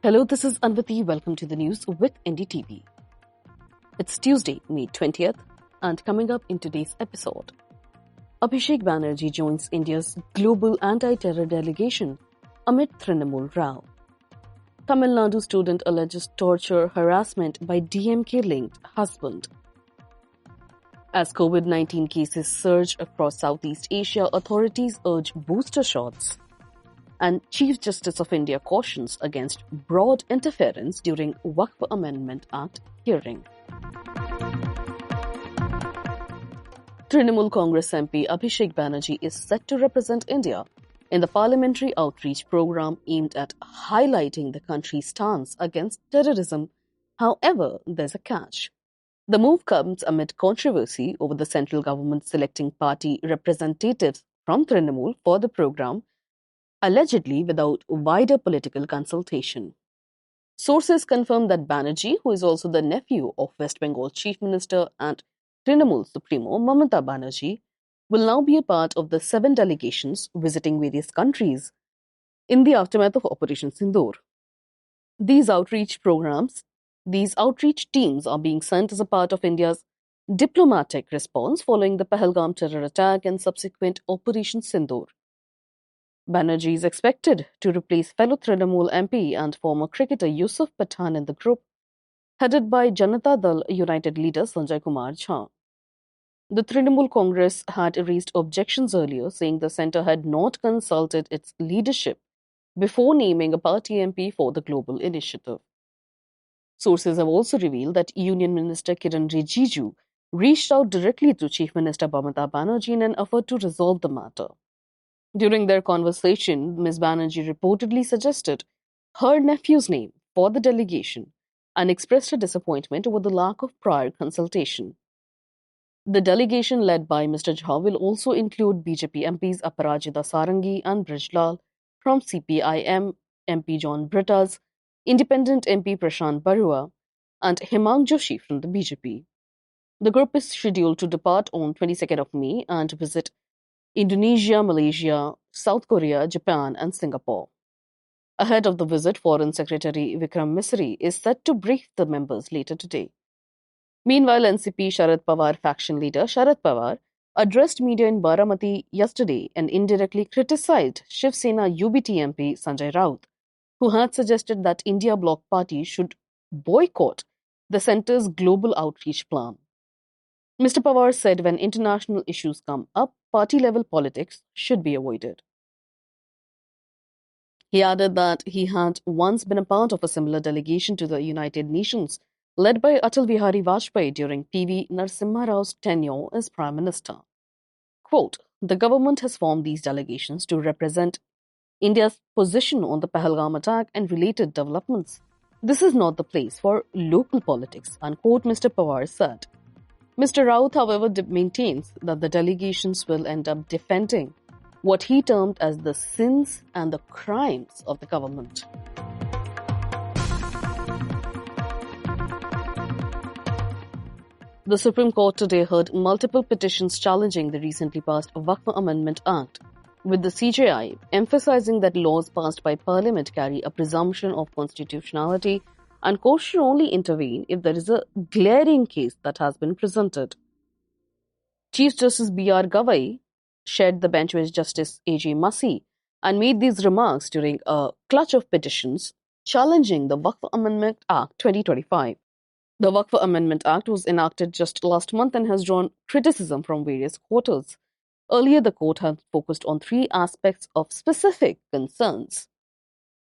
Hello, this is Anvati. Welcome to the news with NDTV. It's Tuesday, May 20th, and coming up in today's episode, Abhishek Banerjee joins India's global anti-terror delegation amid Trinamool row. Tamil Nadu student alleges torture harassment by DMK-linked husband. As COVID-19 cases surge across Southeast Asia, authorities urge booster shots. And Chief Justice of India cautions against broad interference during Waqf Amendment Act hearing. Trinamool Congress MP Abhishek Banerjee is set to represent India in the parliamentary outreach program aimed at highlighting the country's stance against terrorism. However, there's a catch. The move comes amid controversy over the central government selecting party representatives from Trinamool for the program, allegedly without wider political consultation. Sources confirm that Banerjee, who is also the nephew of West Bengal Chief Minister and Trinamool Supremo Mamata Banerjee, will now be a part of the 7 delegations visiting various countries in the aftermath of Operation Sindoor. These outreach teams are being sent as a part of India's diplomatic response following the Pahalgam terror attack and subsequent Operation Sindoor. Banerjee is expected to replace fellow Trinamool MP and former cricketer Yusuf Pathan in the group, headed by Janata Dal United leader Sanjay Kumar Jha. The Trinamool Congress had raised objections earlier, saying the centre had not consulted its leadership before naming a party MP for the global initiative. Sources have also revealed that Union Minister Kiran Rijiju reached out directly to Chief Minister Mamata Banerjee in an effort to resolve the matter. During their conversation, Ms. Banerjee reportedly suggested her nephew's name for the delegation and expressed her disappointment over the lack of prior consultation. The delegation led by Mr. Jha will also include BJP MPs Aparajita Sarangi and Brijlal, from CPIM MP John Brittas, Independent MP Prashant Barua, and Hemang Joshi from the BJP. The group is scheduled to depart on 22nd of May and visit Indonesia, Malaysia, South Korea, Japan, and Singapore. Ahead of the visit, Foreign Secretary Vikram Misri is set to brief the members later today. Meanwhile, NCP Sharad Pawar faction leader Sharad Pawar addressed media in Baramati yesterday and indirectly criticized Shiv Sena UBT MP Sanjay Raut, who had suggested that India Bloc Party should boycott the centre's global outreach plan. Mr. Pawar said when international issues come up, party-level politics should be avoided. He added that he had once been a part of a similar delegation to the United Nations, led by Atal Bihari Vajpayee during P.V. Narasimha Rao's tenure as Prime Minister. Quote, the government has formed these delegations to represent India's position on the Pahalgam attack and related developments. This is not the place for local politics, unquote, Mr. Pawar said. Mr. Raut, however, maintains that the delegations will end up defending what he termed as the sins and the crimes of the government. The Supreme Court today heard multiple petitions challenging the recently passed Waqf Amendment Act, with the CJI emphasizing that laws passed by Parliament carry a presumption of constitutionality and courts should only intervene if there is a glaring case that has been presented. Chief Justice B.R. Gavai shared the bench with Justice A.J. Masih and made these remarks during a clutch of petitions challenging the Waqf Amendment Act 2025. The Waqf Amendment Act was enacted just last month and has drawn criticism from various quarters. Earlier, the court had focused on 3 aspects of specific concerns.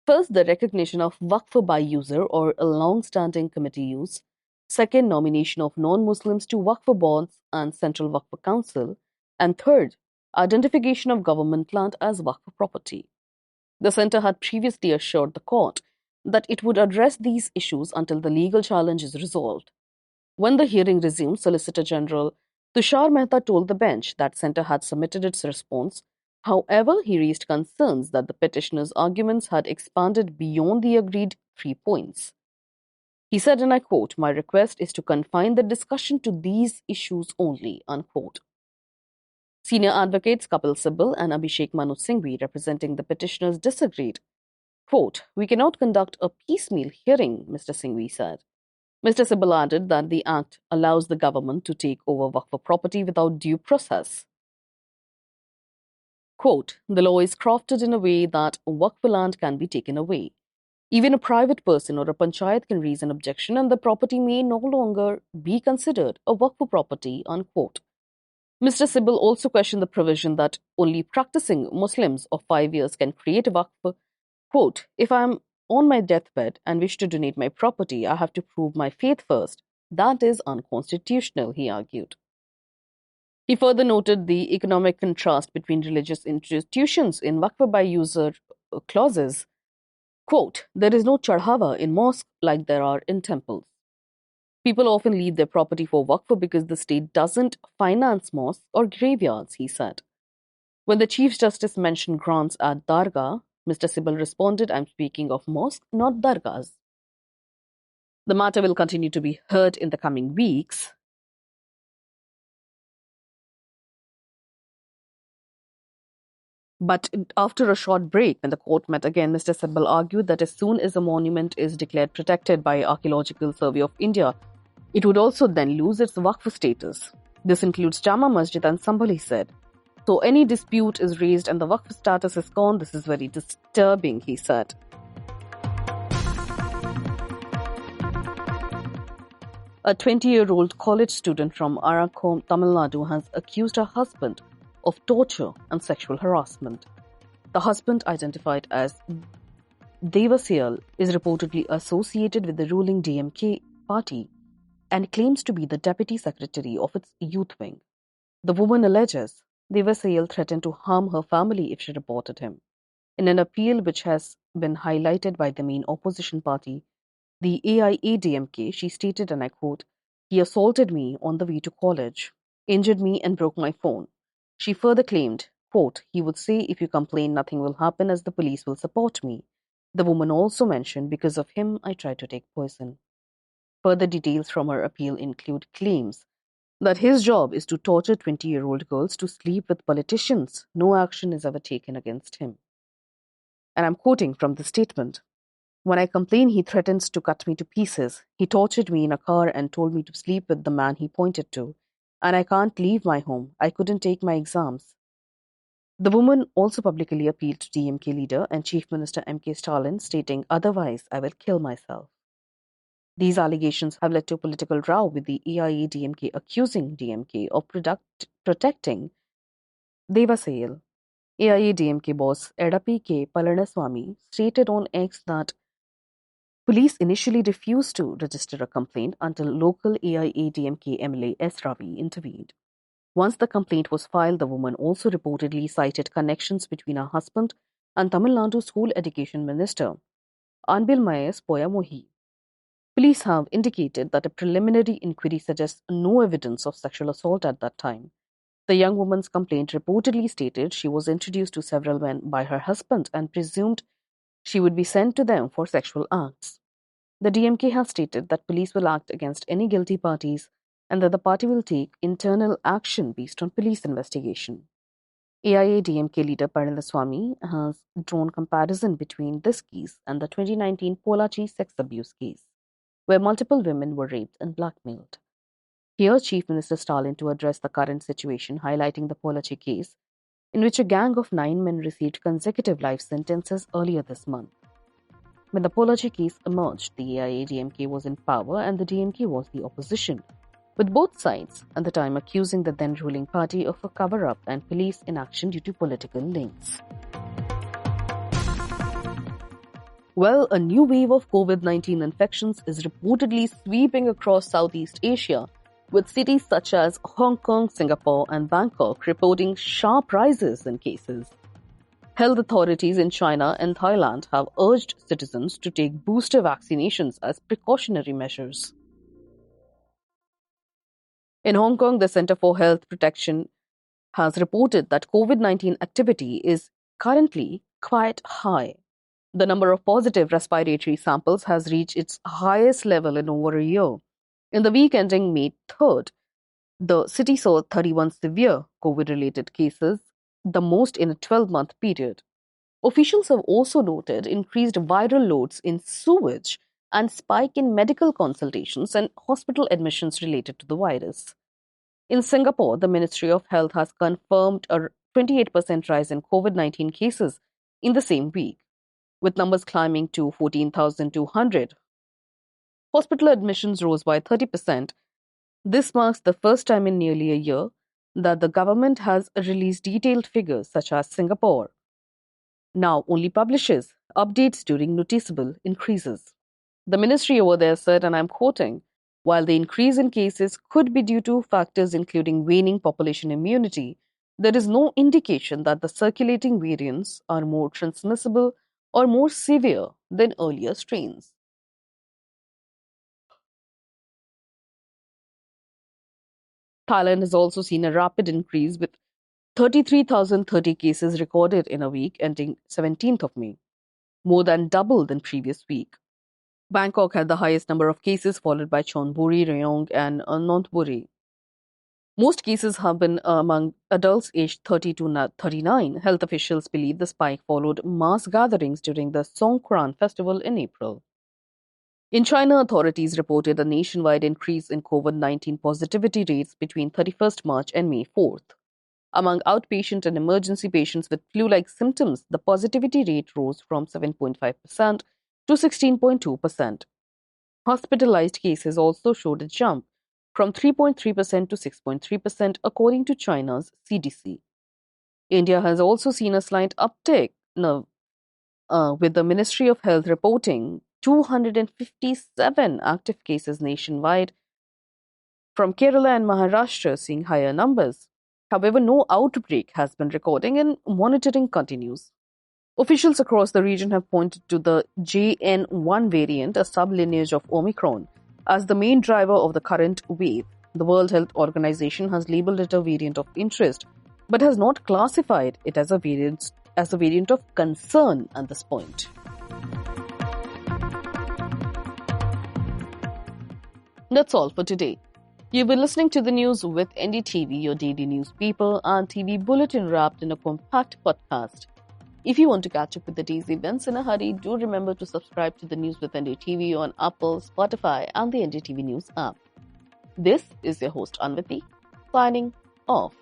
First, the recognition of Waqf by user or a long-standing committee use. Second, nomination of non-Muslims to Waqf boards and Central Waqf Council. And third, identification of government land as Waqf property. The centre had previously assured the court that it would address these issues until the legal challenge is resolved. When the hearing resumed, Solicitor General Tushar Mehta told the bench that centre had submitted its response. However, he raised concerns that the petitioner's arguments had expanded beyond the agreed 3 points. He said, and I quote, my request is to confine the discussion to these issues only, unquote. Senior advocates Kapil Sibal and Abhishek Banerjee, representing the petitioners, disagreed. Quote, "We cannot conduct a piecemeal hearing," Mr. Singhvi said. Mr. Sibal added that the Act allows the government to take over Waqf property without due process. Quote, "The law is crafted in a way that Waqf land can be taken away. Even a private person or a panchayat can raise an objection and the property may no longer be considered a Waqf property," unquote. Mr. Sibal also questioned the provision that only practicing Muslims of 5 years can create a Waqf. Quote, "If I am on my deathbed and wish to donate my property, I have to prove my faith first. That is unconstitutional," he argued. He further noted the economic contrast between religious institutions in Waqf by user clauses. Quote, "There is no chadhawa in mosques like there are in temples. People often leave their property for Waqf because the state doesn't finance mosques or graveyards," he said. When the Chief Justice mentioned grants at Dargah, Mr. Sibal responded, "I'm speaking of mosques, not dargahs." The matter will continue to be heard in the coming weeks. But after a short break, when the court met again, Mr. Sibal argued that as soon as a monument is declared protected by Archaeological Survey of India, it would also then lose its Waqf status. This includes Jama Masjid and Sambhal, he said. So any dispute is raised and the Waqf status is gone. This is very disturbing, he said. A 20-year-old college student from Arakom, Tamil Nadu, has accused her husband of torture and sexual harassment. The husband, identified as Devasayal, is reportedly associated with the ruling DMK party and claims to be the deputy secretary of its youth wing. The woman alleges Devasayal threatened to harm her family if she reported him. In an appeal which has been highlighted by the main opposition party, the AIADMK, she stated, and I quote, "He assaulted me on the way to college, injured me and broke my phone." She further claimed, quote, "He would say if you complain nothing will happen as the police will support me." The woman also mentioned, "Because of him I tried to take poison." Further details from her appeal include claims that his job is to torture 20-year-old girls to sleep with politicians. No action is ever taken against him. And I'm quoting from the statement. "When I complain, he threatens to cut me to pieces. He tortured me in a car and told me to sleep with the man he pointed to. And I can't leave my home. I couldn't take my exams." The woman also publicly appealed to DMK leader and Chief Minister M.K. Stalin, stating, "Otherwise, I will kill myself." These allegations have led to a political row, with the AIADMK accusing DMK of protecting Devasayal. AIADMK boss Edapi K. Palaniswamy stated on X that police initially refused to register a complaint until local AIADMK MLA S. Ravi intervened. Once the complaint was filed, the woman also reportedly cited connections between her husband and Tamil Nadu School Education Minister Anbil Mayes Poyamohi. Police have indicated that a preliminary inquiry suggests no evidence of sexual assault at that time. The young woman's complaint reportedly stated she was introduced to several men by her husband and presumed she would be sent to them for sexual acts. The DMK has stated that police will act against any guilty parties and that the party will take internal action based on police investigation. AIADMK leader Palaniswamy has drawn comparison between this case and the 2019 Polachi sex abuse case, where multiple women were raped and blackmailed. He urged Chief Minister Stalin to address the current situation, highlighting the Polachi case, in which a gang of 9 men received consecutive life sentences earlier this month. When the Polachi case emerged, the AIADMK was in power and the DMK was the opposition, with both sides at the time accusing the then ruling party of a cover-up and police inaction due to political links. Well, a new wave of COVID-19 infections is reportedly sweeping across Southeast Asia, with cities such as Hong Kong, Singapore, and Bangkok reporting sharp rises in cases. Health authorities in China and Thailand have urged citizens to take booster vaccinations as precautionary measures. In Hong Kong, the Center for Health Protection has reported that COVID-19 activity is currently quite high. The number of positive respiratory samples has reached its highest level in over a year. In the week ending May 3rd, the city saw 31 severe COVID-related cases, the most in a 12-month period. Officials have also noted increased viral loads in sewage and spike in medical consultations and hospital admissions related to the virus. In Singapore, the Ministry of Health has confirmed a 28% rise in COVID-19 cases in the same week, with numbers climbing to 14,200. Hospital admissions rose by 30%. This marks the first time in nearly a year that the government has released detailed figures, such as Singapore now only publishes updates during noticeable increases. The ministry over there said, and I'm quoting, while the increase in cases could be due to factors including waning population immunity, there is no indication that the circulating variants are more transmissible or more severe than earlier strains. Thailand has also seen a rapid increase with 33,030 cases recorded in a week ending 17th of May, more than double than previous week. Bangkok had the highest number of cases, followed by Chonburi, Rayong, and Nonthaburi. Most cases have been among adults aged 30 to 39. Health officials believe the spike followed mass gatherings during the Songkran festival in April. In China, authorities reported a nationwide increase in COVID-19 positivity rates between 31st March and May 4th. Among outpatient and emergency patients with flu-like symptoms, the positivity rate rose from 7.5% to 16.2%. Hospitalized cases also showed a jump from 3.3% to 6.3%, according to China's CDC. India has also seen a slight uptick now, with the Ministry of Health reporting 257 active cases nationwide, from Kerala and Maharashtra seeing higher numbers. However, no outbreak has been recorded and monitoring continues. Officials across the region have pointed to the JN1 variant, a sublineage of Omicron, as the main driver of the current wave. The World Health Organization has labeled it a variant of interest, but has not classified it as a variant of concern at this point. That's all for today. You've been listening to the news with NDTV, your daily newspaper and TV bulletin wrapped in a compact podcast. If you want to catch up with the day's events in a hurry, do remember to subscribe to the News with NDTV on Apple, Spotify, and the NDTV News app. This is your host Anvati, signing off.